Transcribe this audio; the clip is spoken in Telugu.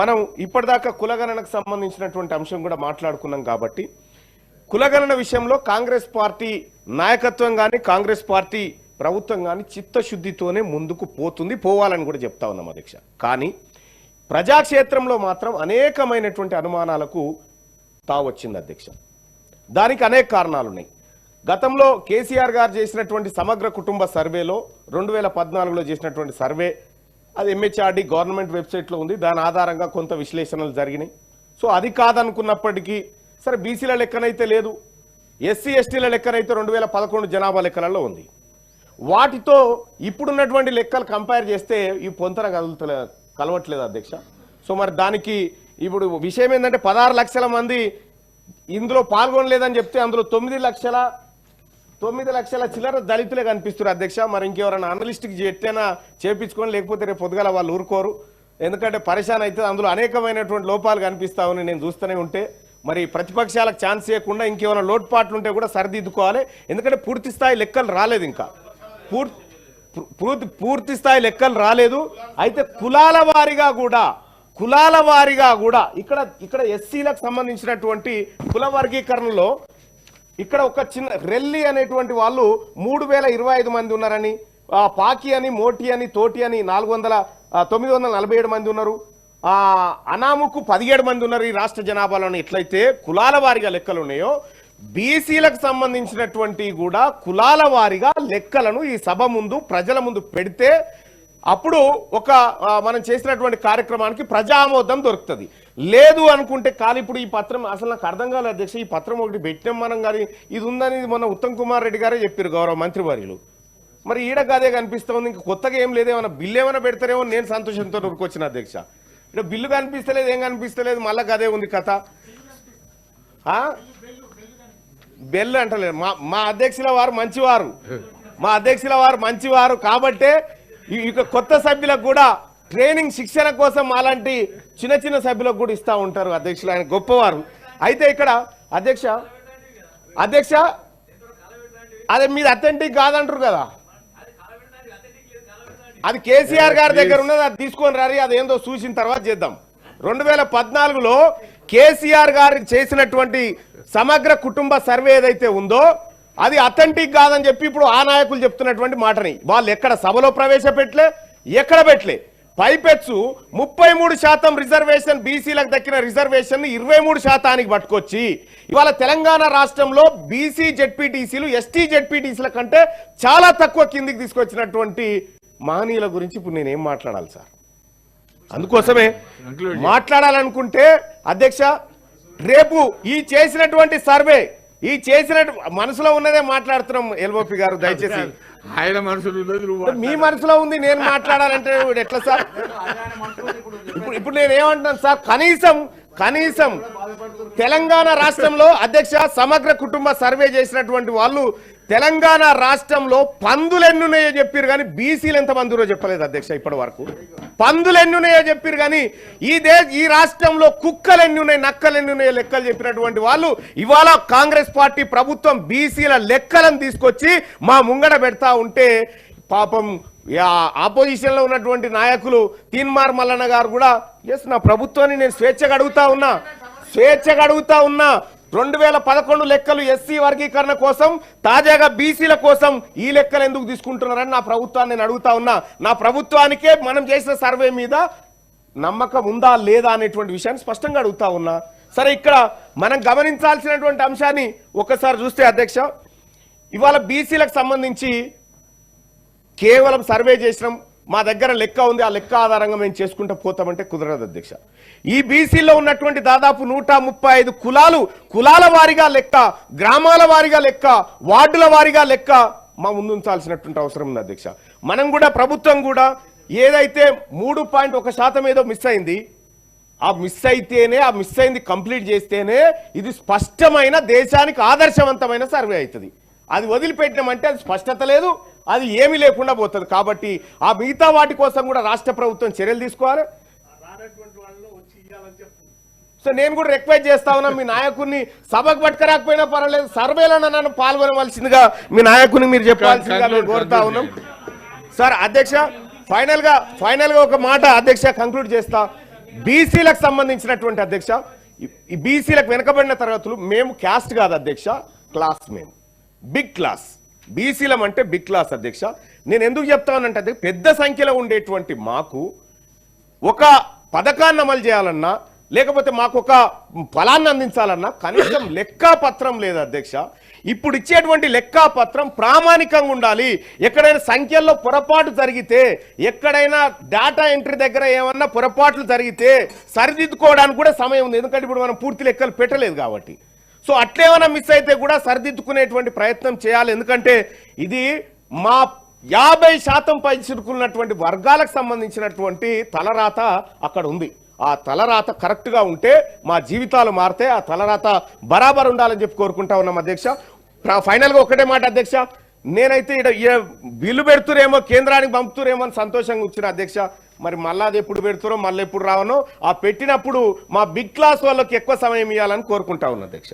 మనం ఇప్పటిదాకా కులగణనకు సంబంధించినటువంటి అంశం కూడా మాట్లాడుకున్నాం కాబట్టి కులగణన విషయంలో కాంగ్రెస్ పార్టీ నాయకత్వం గాని కాంగ్రెస్ పార్టీ ప్రభుత్వం గాని చిత్తశుద్ధితోనే ముందుకు పోవాలని కూడా చెప్తా ఉన్నాం అధ్యక్ష. కానీ ప్రజాక్షేత్రంలో మాత్రం అనేకమైనటువంటి అనుమానాలకు తావొచ్చింది అధ్యక్ష. దానికి అనేక కారణాలు ఉన్నాయి. గతంలో కేసీఆర్ గారు చేసినటువంటి సమగ్ర కుటుంబ సర్వేలో 2014లో చేసినటువంటి సర్వే అది ఎంహెచ్ఆర్డి గవర్నమెంట్ వెబ్సైట్లో ఉంది. దాని ఆధారంగా కొంత విశ్లేషణలు జరిగినాయి. సో అది కాదనుకున్నప్పటికీ సరే బీసీల లెక్కనైతే లేదు, ఎస్సీ ఎస్టీల లెక్కనైతే 2011 జనాభా లెక్కలలో ఉంది. వాటితో ఇప్పుడున్నటువంటి లెక్కలు కంపేర్ చేస్తే ఈ పొంతన కలవట్లేదు అధ్యక్ష. సో మరి దానికి ఇప్పుడు విషయం ఏంటంటే 16 లక్షల మంది ఇందులో పాల్గొనలేదని చెప్తే అందులో 9 లక్షల చిల్లర దళితులే కనిపిస్తారు అధ్యక్ష. మరి ఇంకెవరైనా అనలిస్ట్కి ఎట్టైనా చేపించుకొని లేకపోతే రేపు పొద్దుగాల వాళ్ళు ఊరుకోరు. ఎందుకంటే పరిశాన్ అయితే అందులో అనేకమైనటువంటి లోపాలు కనిపిస్తామని నేను చూస్తూనే ఉంటే మరి ప్రతిపక్షాలకు ఛాన్స్ ఇవ్వకుండా ఇంకేమైనా లోటుపాట్లు ఉంటే కూడా సరిదిద్దుకోవాలి. ఎందుకంటే పూర్తి స్థాయి లెక్కలు రాలేదు, ఇంకా పూర్తి స్థాయి లెక్కలు రాలేదు. అయితే కులాల వారీగా కూడా ఇక్కడ ఎస్సీలకు సంబంధించినటువంటి కుల వర్గీకరణలో ఇక్కడ ఒక చిన్న రెల్లి అనేటువంటి వాళ్ళు 3025 మంది ఉన్నారని, పాకి అని మోటి అని తోటి అని 947 మంది ఉన్నారు, అనాముకు 17 మంది ఉన్నారు ఈ రాష్ట్ర జనాభాలోని. ఎట్లయితే కులాల వారీగా లెక్కలు ఉన్నాయో బీసీలకు సంబంధించినటువంటి కూడా కులాల వారీగా లెక్కలను ఈ సభ ముందు ప్రజల ముందు పెడితే అప్పుడు ఒక మనం చేసినటువంటి కార్యక్రమానికి ప్రజా ఆమోదం దొరుకుతుంది. లేదు అనుకుంటే కాదు. ఇప్పుడు ఈ పత్రం అసలు నాకు అర్థం కాలేదు అధ్యక్ష. ఈ పత్రం ఒకటి పెట్టినాం మనం, కానీ ఇది ఉందని మొన్న ఉత్తమ్ కుమార్ రెడ్డి గారే చెప్పారు గౌరవ మంత్రివర్యులు. మరి ఈడ గదే కనిపిస్తుంది, ఇంకా కొత్తగా ఏం లేదు. ఏమైనా బిల్లు ఏమైనా పెడతారేమో నేను సంతోషంతో ఉరికొచ్చిన అధ్యక్ష. ఇక్కడ బిల్లు కనిపిస్తలేదు, ఏం కనిపిస్తలేదు, మళ్ళా గదే ఉంది కథ. బెల్లు అంటలేదు. మా అధ్యక్షుల వారు మంచివారు కాబట్టే ఇక కొత్త సభ్యులకు కూడా ట్రైనింగ్ శిక్షణ కోసం అలాంటి చిన్న చిన్న సభ్యులకు కూడా ఇస్తూ ఉంటారు అధ్యక్షులు. ఆయన గొప్పవారు. అయితే ఇక్కడ అధ్యక్ష అదే మీరు అథెంటిక్ కాదంటారు కదా, అది కేసీఆర్ గారి దగ్గర ఉన్నది, అది తీసుకొని రారి, అదేందో చూసిన తర్వాత చేద్దాం. 2014లో కేసీఆర్ గారు చేసినటువంటి సమగ్ర కుటుంబ సర్వే ఏదైతే ఉందో అది అథెంటిక్ కాదని చెప్పి ఇప్పుడు ఆ నాయకులు చెప్తున్నటువంటి మాటని వాళ్ళు ఎక్కడ సభలో ప్రవేశపెట్టలే, ఎక్కడ పెట్టలే. పైపెచ్చు 33% రిజర్వేషన్ బీసీలకు దక్కిన రిజర్వేషన్ 23% పట్టుకొచ్చి ఇవాళ తెలంగాణ రాష్ట్రంలో బీసీ జెడ్పీటీసీలు ఎస్టీ జెడ్పీటీసీల కంటే చాలా తక్కువ కిందికి తీసుకొచ్చినటువంటి మహనీయుల గురించి ఇప్పుడు నేనేం మాట్లాడాలి సార్? అందుకోసమే మాట్లాడాలనుకుంటే అధ్యక్ష రేపు ఈ చేసినటువంటి సర్వే మనసులో ఉన్నదే మాట్లాడుతున్నాం. ఎల్ఓపి గారు దయచేసి ఆయన మనసులో మీ మనసులో ఉంది, నేను మాట్లాడాలంటే ఎట్లా సార్? ఇప్పుడు నేనేమంటున్నాను సార్, కనీసం తెలంగాణ రాష్ట్రంలో అధ్యక్ష సమగ్ర కుటుంబ సర్వే చేసినటువంటి వాళ్ళు తెలంగాణ రాష్ట్రంలో పందులు ఎన్నున్నాయో చెప్పారు కానీ బీసీలు ఎంత మందిరో చెప్పలేదు అధ్యక్ష. ఇప్పటి వరకు పందులు ఎన్నున్నాయో చెప్పారు కానీ ఈ రాష్ట్రంలో కుక్కలు ఎన్నున్నాయి, నక్కలు ఎన్నున్నాయో లెక్కలు చెప్పినటువంటి వాళ్ళు ఇవాళ కాంగ్రెస్ పార్టీ ప్రభుత్వం బీసీల లెక్కలను తీసుకొచ్చి మా ముంగడ పెడతా ఉంటే పాపం ఆపోజిషన్ లో ఉన్నటువంటి నాయకులు తీన్మార్ మల్లన్న గారు కూడా నా ప్రభుత్వాన్ని నేను స్వేచ్ఛగా అడుగుతా ఉన్నా 2011 లెక్కలు ఎస్సీ వర్గీకరణ కోసం, తాజాగా బీసీల కోసం ఈ లెక్కలు ఎందుకు తీసుకుంటున్నారని నా ప్రభుత్వాన్ని నేను అడుగుతా ఉన్నా. నా ప్రభుత్వానికే మనం చేసిన సర్వే మీద నమ్మకం ఉందా లేదా అనేటువంటి విషయాన్ని స్పష్టంగా అడుగుతా ఉన్నా. సరే, ఇక్కడ మనం గమనించాల్సినటువంటి అంశాన్ని ఒక్కసారి చూస్తే అధ్యక్ష, ఇవాళ బీసీలకు సంబంధించి కేవలం సర్వే చేసినాం, మా దగ్గర లెక్క ఉంది, ఆ లెక్క ఆధారంగా మేము చేసుకుంటూ పోతామంటే కుదరదు అధ్యక్ష. ఈ బీసీలో ఉన్నటువంటి దాదాపు 135 కులాల వారీగా లెక్క, గ్రామాల వారీగా లెక్క, వార్డుల వారీగా లెక్క మా ముందుంచాల్సినటువంటి అవసరం ఉంది అధ్యక్ష. మనం కూడా ప్రభుత్వం కూడా ఏదైతే 3.1% ఏదో మిస్ అయింది, ఆ మిస్ అయింది కంప్లీట్ చేస్తేనే ఇది స్పష్టమైన దేశానికి ఆదర్శవంతమైన సర్వే అవుతుంది. అది వదిలిపెట్టినామంటే అది స్పష్టత లేదు, అది ఏమీ లేకుండా పోతుంది. కాబట్టి ఆ మిగతా వాటి కోసం కూడా రాష్ట్ర ప్రభుత్వం చర్యలు తీసుకోవాలి. సో నేను కూడా రిక్వెస్ట్ చేస్తా ఉన్నా, మీ నాయకుడిని సభకు పట్టుకరాకపోయినా పర్వాలేదు, సర్వేలో నన్ను పాల్గొనవలసిందిగా మీ నాయకుడిని మీరు చెప్పాల్సిందిగా మేము కోరుతా ఉన్నాం సార్. అధ్యక్ష ఫైనల్ గా ఒక మాట అధ్యక్ష కంక్లూడ్ చేస్తా. బీసీలకు సంబంధించినటువంటి అధ్యక్ష, ఈ బీసీలకు వెనకబడిన తరగతులు మేము క్యాస్ట్ కాదు అధ్యక్ష, క్లాస్. మేము బిగ్ క్లాస్, బీసీలం అంటే బిగ్ క్లాస్ అధ్యక్ష. నేను ఎందుకు చెప్తానంటే పెద్ద సంఖ్యలో ఉండేటువంటి మాకు ఒక పథకాన్ని అమలు చేయాలన్నా లేకపోతే మాకు ఒక ఫలాన్ని అందించాలన్నా కనీసం లెక్కాపత్రం లేదు అధ్యక్ష. ఇప్పుడు ఇచ్చేటువంటి లెక్కాపత్రం ప్రామాణికంగా ఉండాలి. ఎక్కడైనా సంఖ్యల్లో పొరపాటు జరిగితే, ఎక్కడైనా డేటా ఎంట్రీ దగ్గర ఏమన్నా పొరపాట్లు జరిగితే సరిదిద్దుకోవడానికి కూడా సమయం ఉంది. ఎందుకంటే ఇప్పుడు మనం పూర్తి లెక్కలు పెట్టలేదు కాబట్టి. సో అట్లేమైనా మిస్ అయితే కూడా సరిదిద్దుకునేటువంటి ప్రయత్నం చేయాలి. ఎందుకంటే ఇది మా 50% పై చిరుకున్నటువంటి వర్గాలకు సంబంధించినటువంటి తలరాత అక్కడ ఉంది. ఆ తలరాత కరెక్ట్ గా ఉంటే మా జీవితాలు మారితే ఆ తలరాత బరాబర్ ఉండాలని చెప్పి కోరుకుంటా ఉన్నాం అధ్యక్ష. ఫైనల్ గా ఒకటే మాట అధ్యక్ష, నేనైతే బిల్లు పెడుతురేమో కేంద్రానికి పంపుతురేమో అని సంతోషంగా వచ్చిన అధ్యక్ష. మరి మళ్ళీ అది ఎప్పుడు పెడుతురో మళ్ళీ ఎప్పుడు రావనో, ఆ పెట్టినప్పుడు మా బిగ్ క్లాస్ వాళ్ళకి ఎక్కువ సమయం ఇవ్వాలని కోరుకుంటా ఉన్నా అధ్యక్ష.